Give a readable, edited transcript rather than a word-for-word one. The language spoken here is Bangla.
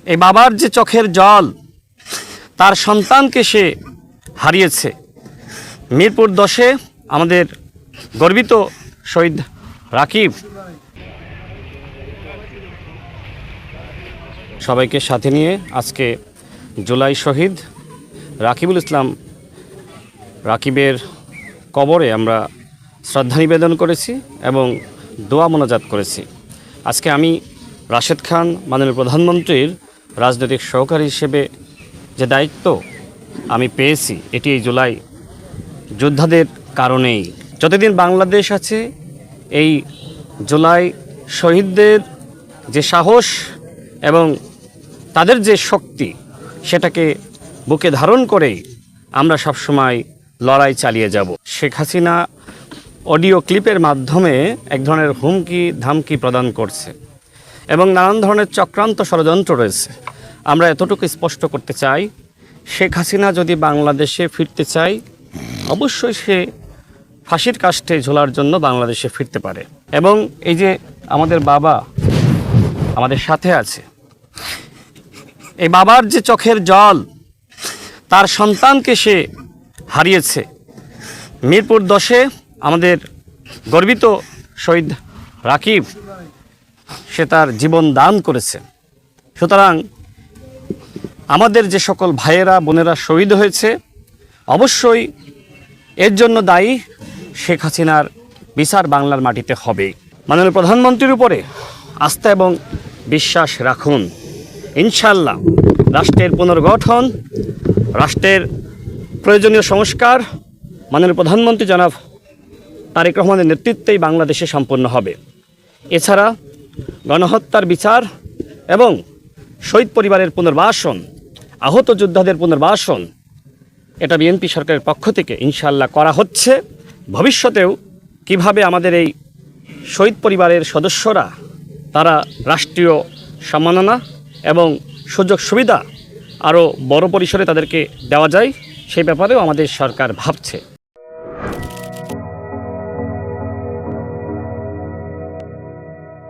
এই বাবার যে চোখের জল, তার সন্তানকে সে হারিয়েছে। মিরপুর 10-এ আমাদের গর্বিত শহীদ রাকিব। সবাইকে সাথে নিয়ে আজকে জুলাই শহীদ রাকিবুল ইসলাম রাকিবের কবরে আমরা শ্রদ্ধা নিবেদন করেছি এবং দোয়া মোনাজাত করেছি। আজকে আমি রাশেদ খান মাননীয় প্রধানমন্ত্রীর রাজনৈতিক সহকারী হিসেবে যে দায়িত্ব আমি পেয়েছি, এটি এই জুলাই যোদ্ধাদের কারণেই। যতদিন বাংলাদেশ আছে, এই জুলাই শহীদদের যে সাহস এবং তাদের যে শক্তি, সেটাকে বুকে ধারণ করেই আমরা সবসময় লড়াই চালিয়ে যাব। শেখ হাসিনা অডিও ক্লিপের মাধ্যমে এক ধরনের হুমকি ধামকি প্রদান করছে এবং নানান ধরনের চক্রান্ত ষড়যন্ত্র রয়েছে। আমরা এতটুকু স্পষ্ট করতে চাই, শেখ হাসিনা যদি বাংলাদেশে ফিরতে চায়, অবশ্যই সে ফাঁসির কাষ্ঠে ঝোলার জন্য বাংলাদেশে ফিরতে পারে। এবং এই যে আমাদের বাবা আমাদের সাথে আছে, এই বাবার যে চোখের জল, তার সন্তানকে সে হারিয়েছে। মিরপুর 10-এ আমাদের গর্বিত শহীদ রাকিব, সে তার জীবন দান করেছে। সুতরাং আমাদের যে সকল ভাইয়েরা বোনেরা শহীদ হয়েছে, অবশ্যই এর জন্য দায়ী শেখ হাসিনার বিচার বাংলার মাটিতে হবে। মাননীয় প্রধানমন্ত্রীর উপরে আস্থা এবং বিশ্বাস রাখুন। ইনশাল্লাহ রাষ্ট্রের পুনর্গঠন, রাষ্ট্রের প্রয়োজনীয় সংস্কার মাননীয় প্রধানমন্ত্রী জনাব তারেক রহমানের নেতৃত্বেই বাংলাদেশে সম্পন্ন হবে। এছাড়া গণহত্যার বিচার এবং শহীদ পরিবারের পুনর্বাসন, আহত যোদ্ধাদের পুনর্বাসন, এটা বিএনপি সরকারের পক্ষ থেকে ইনশাল্লাহ করা হচ্ছে। ভবিষ্যতেও কিভাবে আমাদের এই শহীদ পরিবারের সদস্যরা তারা রাষ্ট্রীয় সম্মাননা এবং সুযোগ সুবিধা আরও বড় পরিসরে তাদেরকে দেওয়া যায়, সেই ব্যাপারেও আমাদের সরকার ভাবছে।